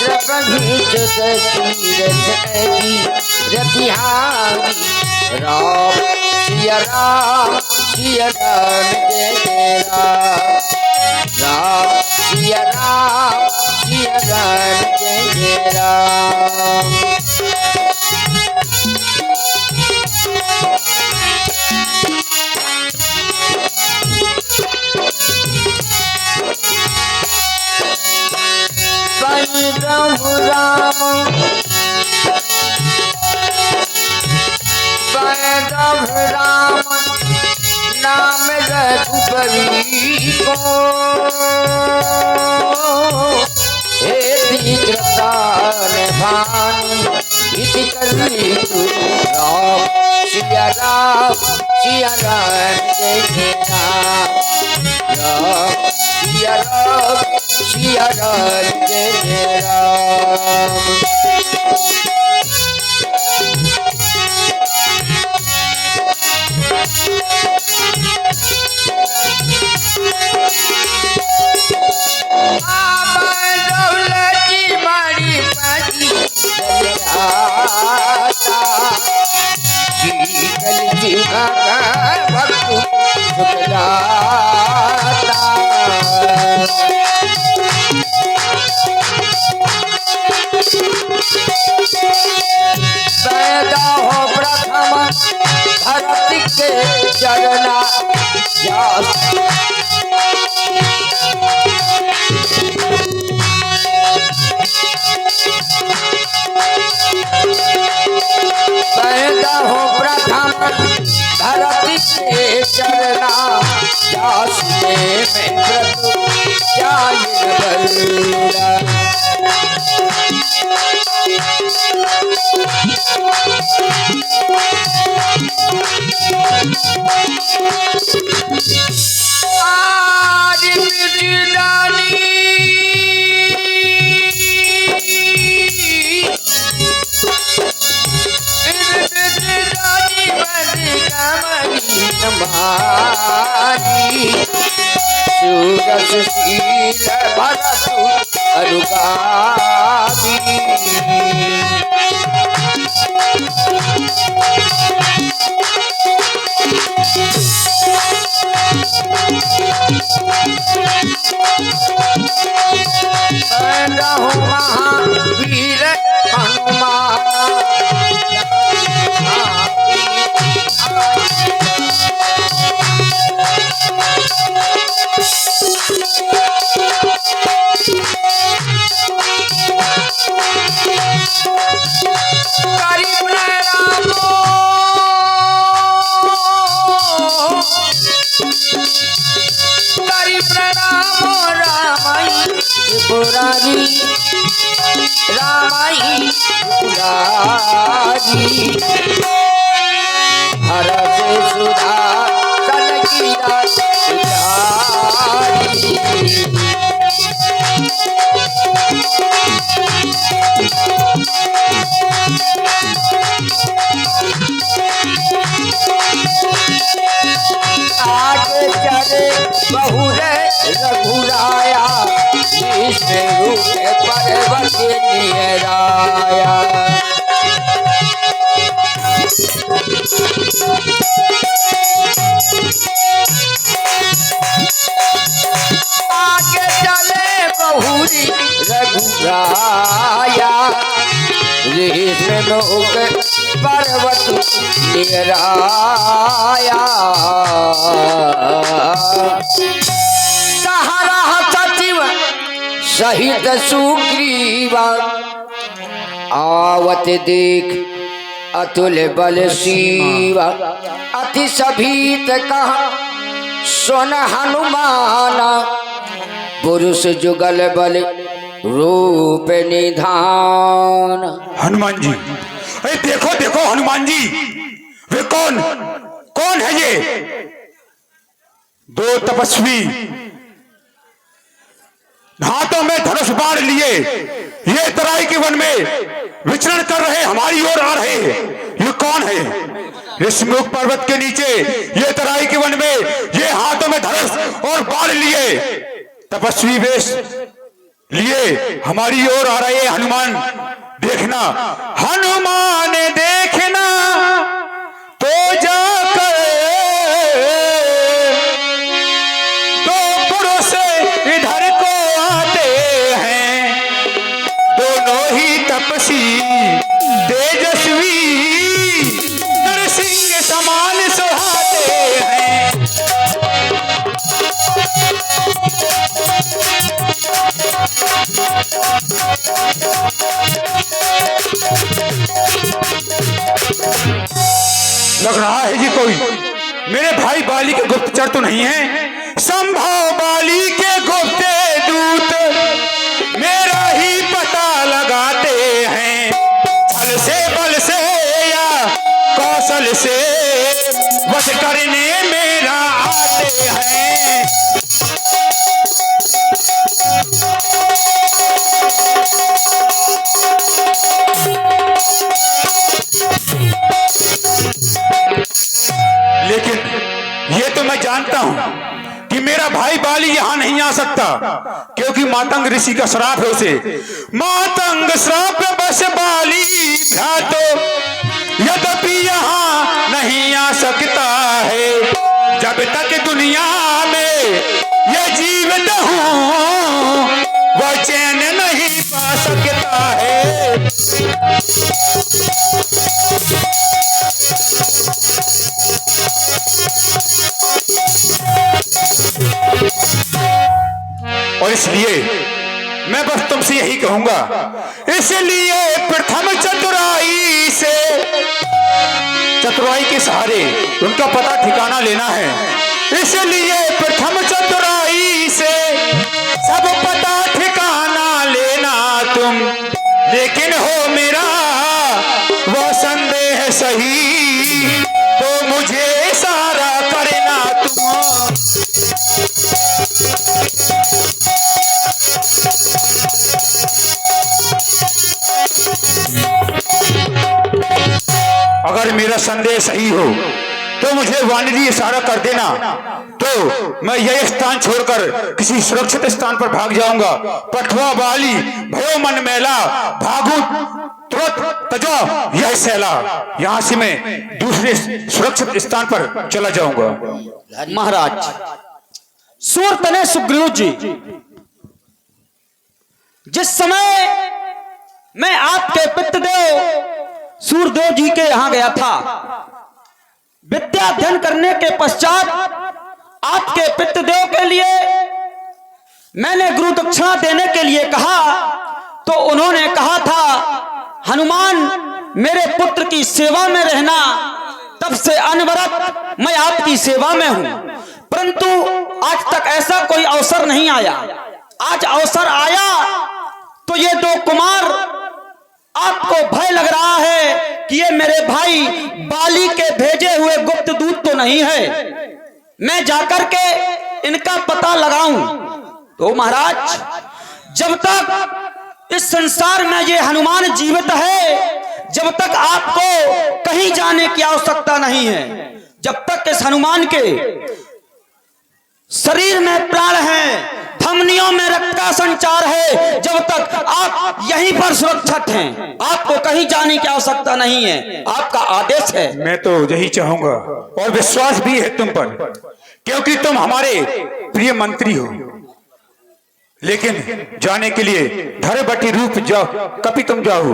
द्रवभीत दशरथ जी बिहारी राम सिया राम सिया राम जय जय राम राम सिया राम जय जय राम। प्रभु राम प्रभु राम नाम रघुपति को हे दीर्घतान भानु इति करी राम सिया राम जय जय राम राम सिया राम जय जय राम। पैदा हो प्रथम धरती के चरना पैदा हो प्रथम धरती के चरना में व्रत सूरशील भरत अनुगामी महावीर हनुमान पुरारी रामाई पुरारी हर से सुधा कनकीरा सुधारी आगे चले बहुरे रघुराया रूप पर्वत निहराया आगे चले बहुरी रघुराया लोक पर्वत निहराया सहित सुग्रीवा आवत देख अतुल बल शिवा अति सभीत कहा सुन हनुमाना पुरुष जुगल बल रूप निधान। हनुमान जी, अरे देखो देखो हनुमान जी, वे कौन कौन है ये? दो तपस्वी हाथों में धनुष बाण लिए ये तराई के वन में विचरण कर रहे, हमारी ओर आ रहे। ये कौन है? ऋषमुख पर्वत के नीचे ये तराई के वन में ये हाथों में धनुष और बाण लिए तपस्वी वेश लिए हमारी ओर आ रहे हनुमान। देखना हनुमान देखना तो जाकर दो पुरुष इधर को आते हैं, दोनों ही तपस्वी तेजस्वी नरसिंह समान सुहाते हैं। लग रहा है कि कोई मेरे भाई बाली के गुप्तचर तो नहीं है। संभव बाली के गुप्त दूत मेरा ही पता लगाते हैं, छल से बल से या कौशल से वश करने मेरा आते हैं। लेकिन ये तो मैं जानता हूं कि मेरा भाई बाली यहां नहीं आ सकता, क्योंकि मातंग ऋषि का श्राप है उसे। मातंग श्राप बस बाली भ्रातो यद्यपि यहां नहीं आ सकता है। जब तक दुनिया में ये जीवित हूं वो चैन नहीं पा सकता है। और इसलिए मैं बस तुमसे यही कहूंगा, इसलिए प्रथम चतुराई से, चतुराई के सहारे उनका पता ठिकाना लेना है। इसलिए प्रथम चतुराई से सब पता ठिकाना लेना तुम, लेकिन हो मेरा वो संदेह सही तो मुझे इशारा करना तुम। अगर मेरा संदेह सही हो तो मुझे वानरी इशारा कर देना, तो मैं यह स्थान छोड़कर किसी सुरक्षित स्थान पर भाग जाऊंगा। पठवा बाली भयो मन मेला भागू तुरंत तजो यह सैला। यहां से मैं दूसरे सुरक्षित स्थान पर चला जाऊंगा। महाराज सूरतने सुग्रीव जी, जिस समय मैं आपके पितृदेव सूरदेव जी के यहां गया था, विद्या अध्ययन करने के पश्चात आपके पितृदेव के लिए मैंने गुरु दक्षिणा देने के लिए कहा, तो उन्होंने कहा था हनुमान मेरे पुत्र की सेवा में रहना। तब से अनवरत मैं आपकी सेवा में हूं, परंतु आज तक ऐसा कोई अवसर नहीं आया। आज अवसर आया तो ये दो कुमार, आपको भय लग रहा है कि ये मेरे भाई बाली के भेजे हुए गुप्त दूत तो नहीं है, मैं जाकर के इनका पता लगाऊं। तो महाराज जब तक इस संसार में ये हनुमान जीवित है, जब तक आपको कहीं जाने की आवश्यकता नहीं है। जब तक इस हनुमान के शरीर में प्राण है, धमनियों में रक्त का संचार है, जब तक आप यहीं पर सुरक्षित हैं, आपको कहीं जाने की आवश्यकता नहीं है। आपका आदेश है। मैं तो यही चाहूंगा और विश्वास भी है तुम पर, क्योंकि तुम हमारे प्रिय मंत्री हो। लेकिन जाने के लिए धरबटी रूप जाओ, कभी तुम जाओ,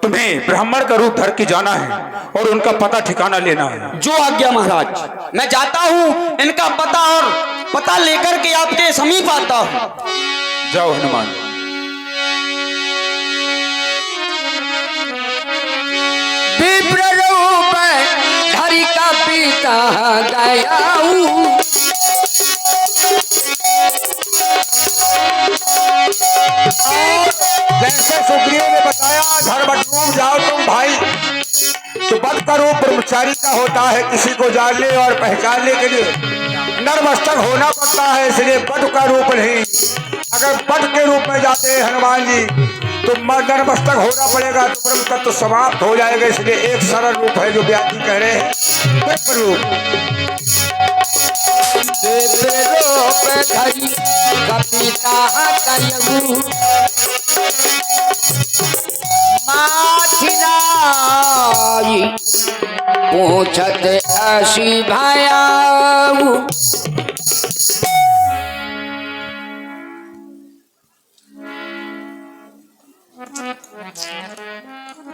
तुम्हें ब्राह्मण का रूप धर के जाना है और उनका पता ठिकाना लेना है। जो आज्ञा महाराज, मैं जाता हूं, इनका पता और पता लेकर के आपके समीप आता हूं। जाओ हनुमान। विप्र रूप धरि का पिता गया जैसे सुग्रीव ने बताया, धर्मरूप जाओ तुम भाई। तो बद का रूप ब्रह्मचारी का होता है, किसी को जानने और पहचानने के लिए नरमस्तक होना पड़ता है, इसलिए बद का रूप नहीं। अगर बद के रूप में जाते हैं हनुमान जी तो नरमस्तक होना पड़ेगा, तो ब्रह्म तत्व समाप्त हो जाएगा। इसलिए एक सरल रूप है जो व्यास जी कह रहे हैं, विप्र रूप। विप्र रूप धरी कपिता कयऊ माथिराई पूछत असी भयाऊ।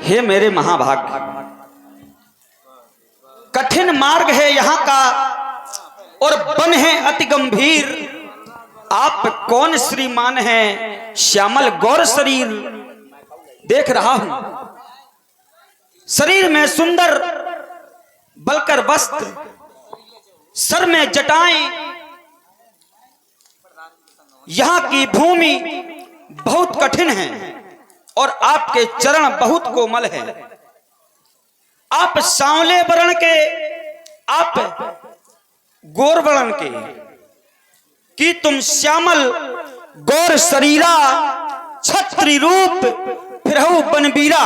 हे मेरे महाभाग, कठिन मार्ग है यहाँ का और वन है अति गंभीर। आप कौन श्रीमान हैं, श्यामल गौर शरीर देख रहा हूं। शरीर में सुंदर बलकर वस्त्र, सर में जटाएं। यहाँ की भूमि बहुत कठिन है और आपके चरण बहुत कोमल है। आप सांवले वर्ण के, आप गोर वर्ण के, कि तुम श्यामल गौर शरीरा, छत्री रूप फिरहु बनबीरा।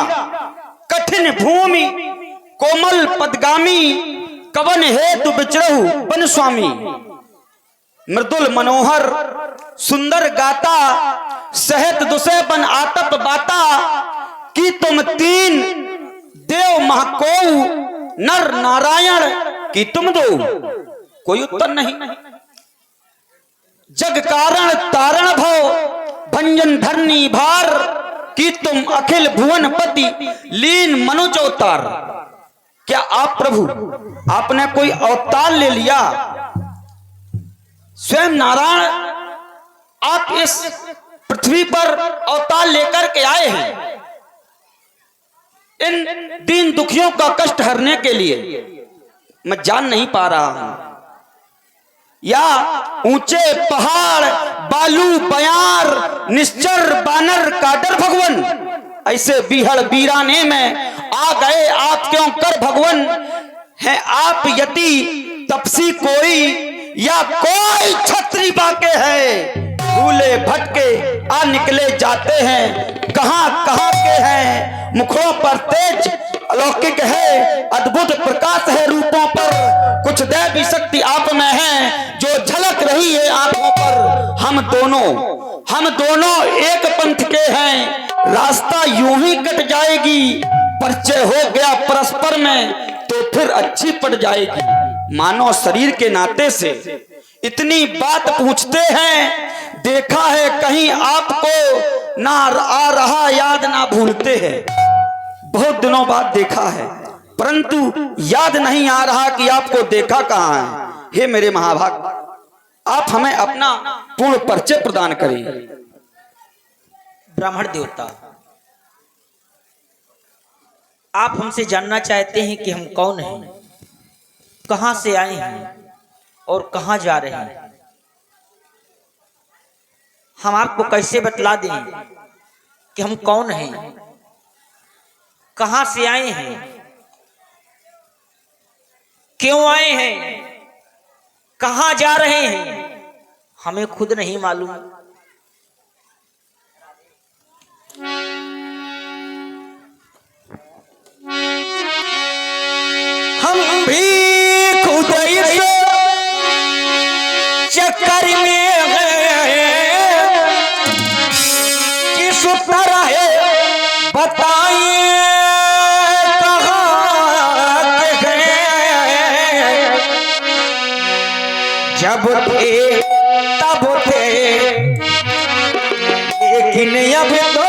कठिन भूमि कोमल पदगामी, कवन हेतु बिचरहु बन स्वामी। मृदुल मनोहर सुंदर गाता, सहत दुसे बन आतप बाता। कि तुम तीन देव महको, नर नारायण कि तुम दो। कोई उत्तर नहीं। जग कारण तारण भव, भंजन धरनी भार। कि तुम अखिल भुवन पति, लीन मनुज अवतार। क्या आप प्रभु आपने कोई अवतार ले लिया? स्वयं नारायण आप इस पृथ्वी पर अवतार लेकर के आए हैं इन दीन दुखियों का कष्ट हरने के लिए। मैं जान नहीं पा रहा हूं, या ऊंचे पहाड़ बालू बयार, निश्चर बानर काडर भगवन। ऐसे बीहड़ बीराने में आ गए आप क्यों कर भगवन। है आप यति तपसी कोई, या कोई छत्री बाके है। भूले भटके आ निकले जाते हैं, कहां कहां के हैं। मुखों पर तेज अलौकिक है, अद्भुत प्रकाश है रूपों पर। कुछ दैवी शक्ति आप में है, जो झलक रही है आंखों पर। हम दोनों एक पंथ के हैं, रास्ता यूं ही कट जाएगी। परिचय हो गया परस्पर में तो फिर अच्छी पड़ जाएगी। मानव शरीर के नाते से इतनी बात पूछते हैं, देखा है कहीं आपको ना आ रहा याद ना भूलते हैं। बहुत दिनों बाद देखा है, परंतु याद नहीं आ रहा कि आपको देखा कहां है। हे मेरे महाभाग, आप हमें अपना पूर्ण परिचय प्रदान करें। ब्राह्मण देवता, आप हमसे जानना चाहते हैं कि हम कौन हैं, कहां से आए हैं और कहां जा रहे हैं। हम आपको कैसे बतला दें कि हम कौन हैं, कहां से आए हैं, क्यों आए हैं, कहां जा रहे हैं। हमें खुद नहीं मालूम। हम भी खुद इस चक्कर में हैं, किस तरह बताइए कहाँ के हैं। जब थे तब थे, लेकिन अब तो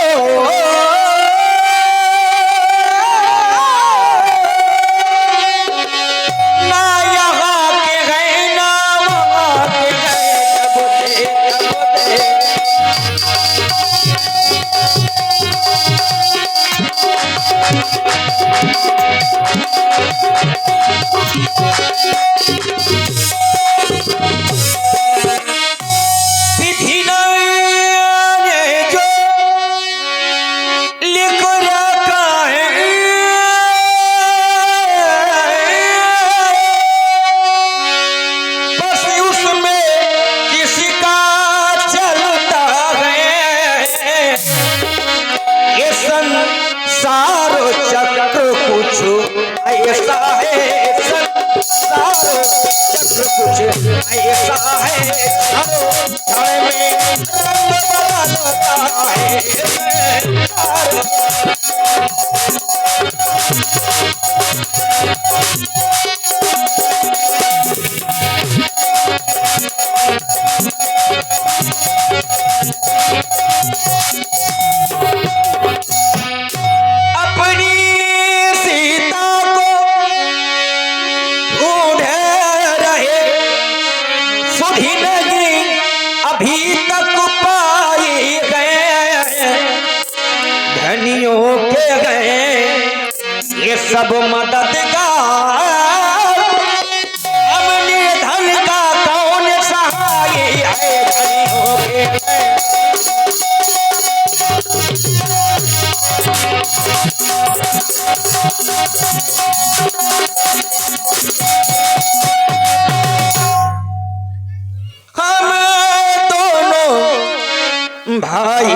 विधि ने जो अपनी सीता को ढूंढे रहे, सुधी नहीं अभी तक पाई गए, धनियों के गए ये सब मददगार, हमने धन का कौन सहाय है, धनियों के गए। हम दोनों भाई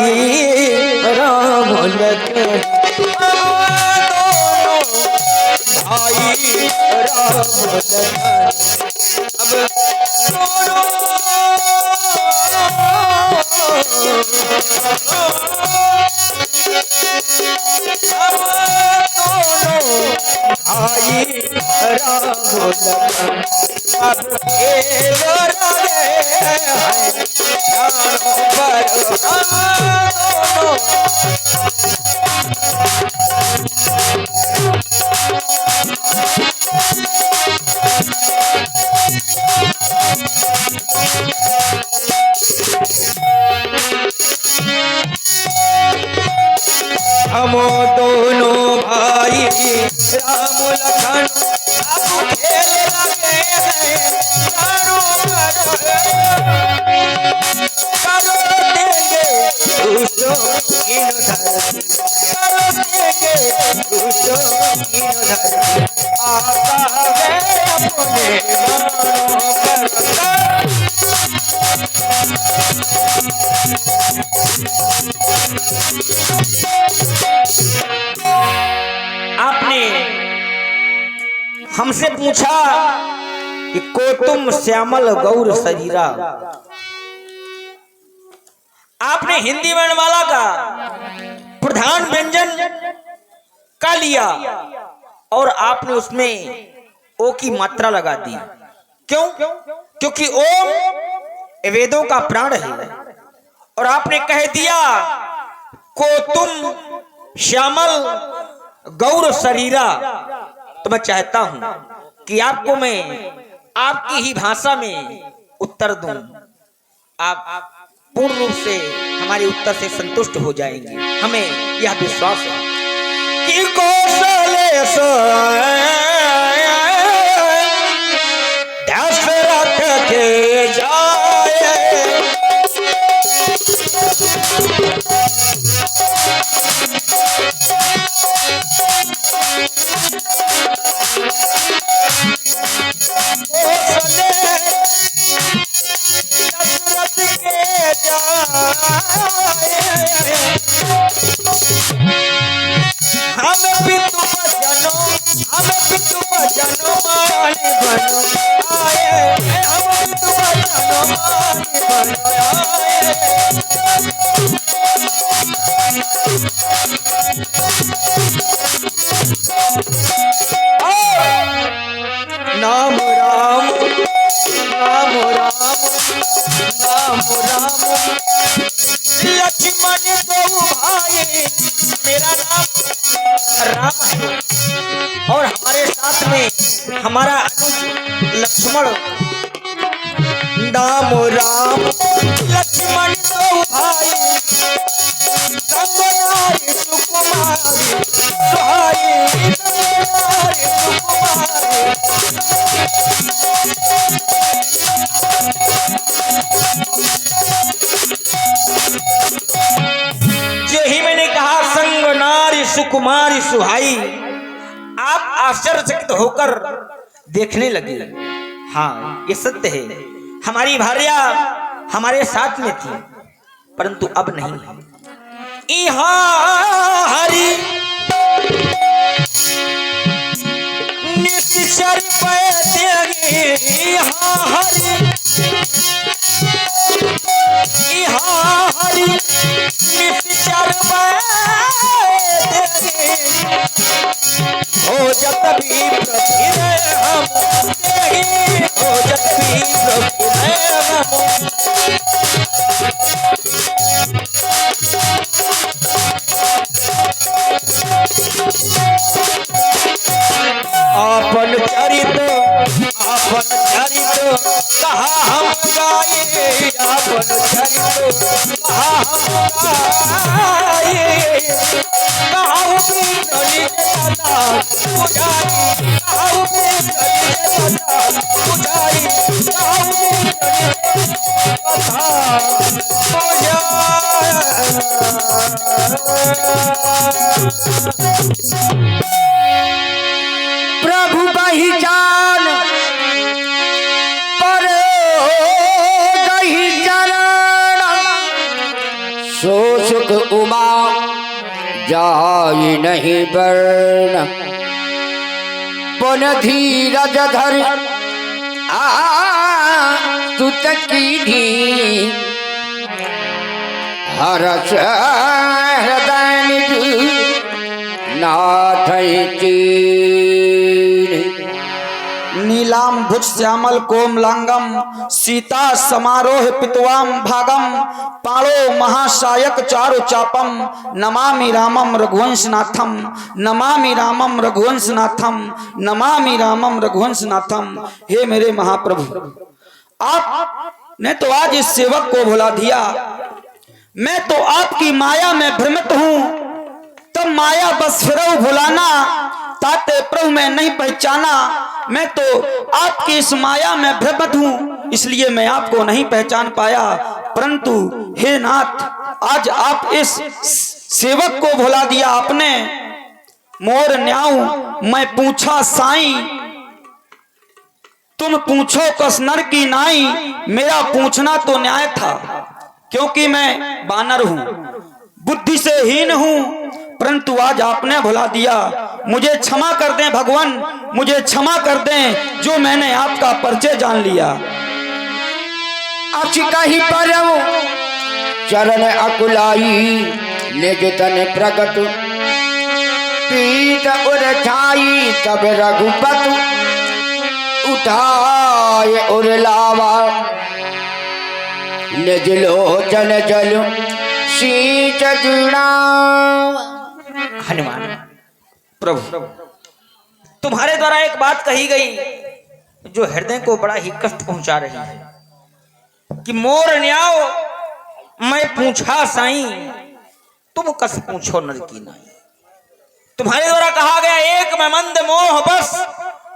राम लखन, हम दोनों भाई राम लखन, अब दोनों भाई राम लखन, अब खेल रहे हैं प्राणों पर, हम दोनों हम दोनों भाई राम लखन, अब खेल लगे हैं प्राणों पर, कर देंगे दूसरों इन धरती, कर देंगे दूसरों इन धरती, आता है अपने मानों पर। आपने हमसे पूछा कि को तुम श्यामल गौर शरीरा, आपने हिंदी वर्णमाला का प्रधान व्यंजन का लिया और आपने उसमें ओ की मात्रा लगा दी। क्यों? क्योंकि ओम वेदों का प्राण है, और आपने कह दिया को तुम श्यामल गौर शरीरा, तो मैं चाहता हूं कि आपको मैं आपकी ही भाषा में उत्तर दूं, आप पूर्ण रूप से हमारे उत्तर से संतुष्ट हो जाएंगे। हमें यह विश्वास है कि कौशले दशरथ के जाए, हम पितु बचनो मानी बनो आए, हम पितु बचनो मानी बनो आए। नाम राम नाम राम नाम राम, लक्ष्मण दो भाई, मेरा नाम राम है और हमारे साथ में हमारा अनुज लक्ष्मण। नाम राम लक्ष्मण दो भाई, नारी सुकुमारी सुहाई, नारी सुकुमारी। जो ही मैंने कहा संग नारी सुकुमारी सुहाई, आप आश्चर्यचकित होकर देखने लगे। हाँ, ये सत्य है, हमारी भार्या हमारे साथ में थी, परंतु अब नहीं है। इहाँ हरि निश्चर पैदेगी, इहाँ हरि भी प्रभिरे हम तेहि खोजत भी प्रभिरे हम आपन चरित कहा हम गाए आपन चरित कहा हम गाए कहाऊ भी गली दादा पुजारी कहाऊ भी गली दादा पुजारी कहाऊ भी गली प्रभु पहचान पर गही चरण सो सुख उमा जाय नहीं वर्ण पुन धीरज धर तुत की हरस हृदय निधि नाथ नीलाम भुज श्यामल कोमलांगम सीता समारोह पितवाम भागम पाणो महाशायक चारु चापम नमामि रामम रघुवंशनाथम नमामि रामम रघुवंशनाथम नमामि रामम रघुवंशनाथम। हे मेरे महाप्रभु, आपने तो आज इस सेवक को भुला दिया। मैं तो आपकी माया में भ्रमित हूं, तब माया बस फिरऊ भुलाना ताते प्रभु मैं नहीं पहचाना। मैं तो आपकी इस माया में भ्रमित हूं, इसलिए मैं आपको नहीं पहचान पाया। परंतु हे नाथ, आज आप इस सेवक को भुला दिया आपने। मोर न्याऊ मैं पूछा साई, तुम पूछो कस नर की नाई। मेरा पूछना तो न्याय था, क्योंकि मैं बानर हूं, बुद्धि से हीन हूं, परंतु आज आपने भुला दिया। मुझे क्षमा कर दें भगवान, मुझे क्षमा कर दें जो मैंने आपका परिचय जान लिया। अचिकहि परम चरण अकुलाई निज तन प्रगट पीत उर छाई तब रघुपत उठाए उर लावा निज लोचन जल शीच जुड़ा। हनुमान प्रभु, तुम्हारे द्वारा एक बात कही गई जो हृदय को बड़ा ही कष्ट पहुंचा रही है कि मोर न्याओ मैं पूछा साई, तुम कस पूछो नर की नाई। तुम्हारे द्वारा कहा गया एक मैं मंद मोह बस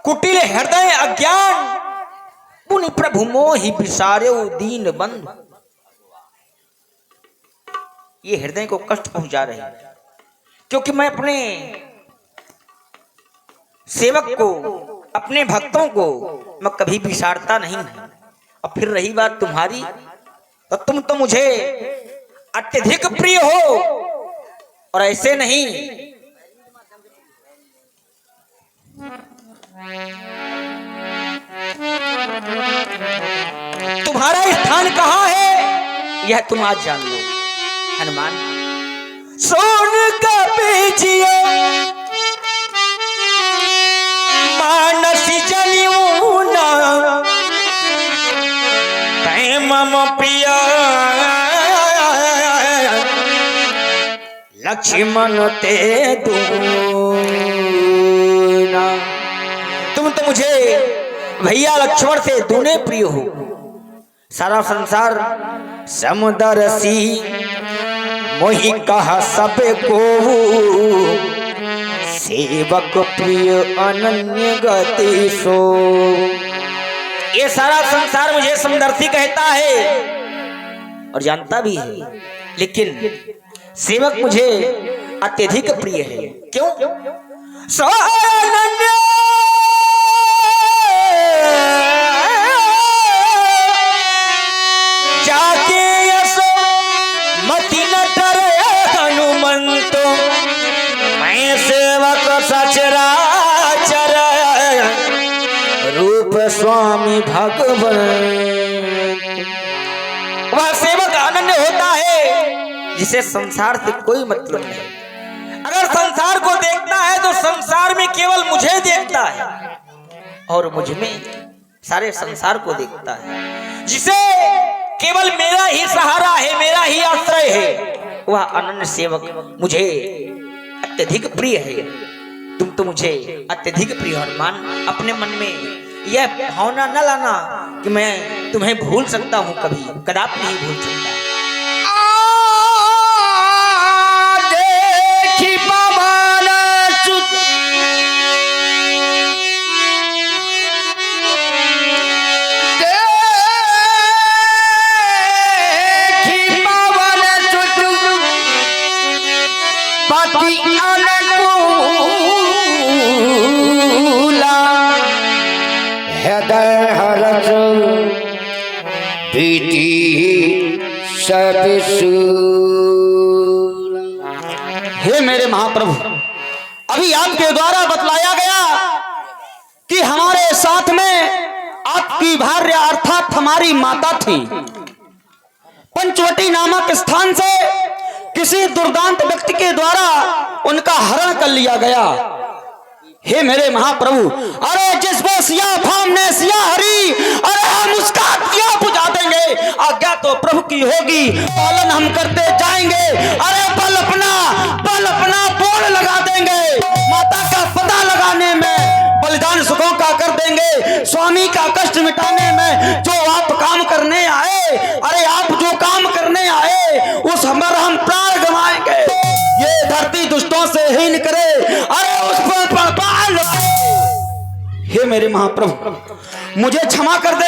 कुटिल हृदय अज्ञान पुनि प्रभु मोहि बिसारे दीन बंधु। ये हृदय को कष्ट पहुंचा रहे हैं, क्योंकि मैं अपने सेवक को, अपने भक्तों को मैं कभी बिसारता नहीं। और फिर रही बात तुम्हारी, तो तुम तो मुझे अत्यधिक प्रिय हो, और ऐसे नहीं। तुम्हारा स्थान कहाँ है यह तुम आज जान लो। हनुमान, सोन का बेजियो मानसी जलियूना तै मम प्रिय लक्ष्मण ते दूना। तुम तो मुझे भैया लक्ष्मण से दूने प्रिय हो। सारा संसार समदरसी मोहि कहा सब को सेवक प्रिय अनन्य गति सो। ये सारा संसार मुझे समदर्शी कहता है और जानता भी है, लेकिन सेवक मुझे अत्यधिक प्रिय है। क्यों? सो अनन्य जाके यसो मति न डरे हनुमंतो मैं सेवक सचराचर रूप स्वामी भगवान। वह सेवक अनन्य होता है जिसे संसार से कोई मतलब नहीं। अगर संसार को देखता है तो संसार में केवल मुझे देखता है और मुझ में सारे संसार को देखता है। जिसे केवल मेरा ही सहारा है, मेरा ही आश्रय है, वह अनन्य सेवक मुझे अत्यधिक प्रिय है। तुम तो मुझे अत्यधिक प्रिय हनुमान। अपने मन में यह भावना न लाना कि मैं तुम्हें भूल सकता हूं, कभी कदापि नहीं भूल सकता। देखी पवन सुत देखी पवन सुत पति अनुकूला हृदय हरस प्रीति सब हे मेरे महाप्रभु, अभी आपके द्वारा बतलाया गया कि हमारे साथ में आपकी भार्या अर्थात हमारी माता थी। पंचवटी नामक स्थान से किसी दुर्दांत व्यक्ति के द्वारा उनका हरण कर लिया गया। हे मेरे महाप्रभु, अरे जिस वो सिया फाम ने सिया हरी, अरे हम उसका क्या बुझा देंगे। आज्ञा तो प्रभु की होगी, पालन हम करते जाएंगे। अरे बल अपना बोल लगा देंगे। माता का पता लगाने में बलिदान सुखों का कर देंगे। स्वामी का कष्ट मिटाने में जो आप काम करने आए, अरे आप जो काम करने आए उस हमारा हम प्राण गंवाएंगे। ये धरती दुष्टों से हीन करे, अरे उस पर हे मेरे महाप्रभु, मुझे क्षमा कर दे।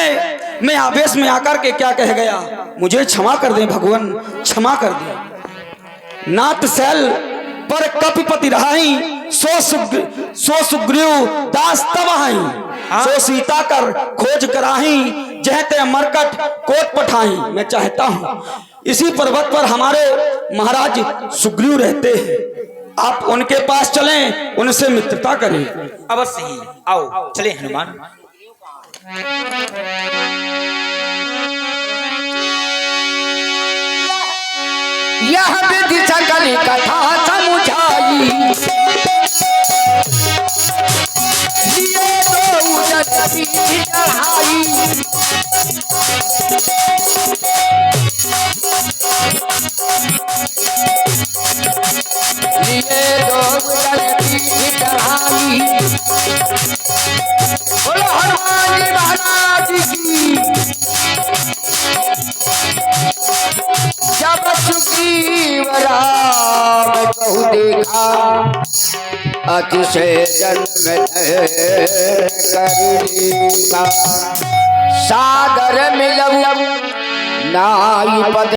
मैं आवेश में आकर के क्या कह गया, मुझे क्षमा कर दे भगवान, क्षमा कर दे। नाथ शैल पर कपिपति रहाई, सो सुग्रीव दास तबाही, सो सीता कर खोज कराही, जहते मरकट कोट पठाई। मैं चाहता हूं इसी पर्वत पर हमारे महाराज सुग्रीव रहते हैं, आप उनके पास चलें, उनसे मित्रता करें। अवश्य ही, आओ चले हनुमान। यह विधि सकल कथा समुझाई, लिए दो उदर पीठ चढ़ाई। लिए दो उदर पीठ चढ़ाई। बोलो हनुमान जी महाराज की। जब सुग्रीव राम कहु देखा, अतिशय जन्म करीबा। सादर मिलऊ नाई पद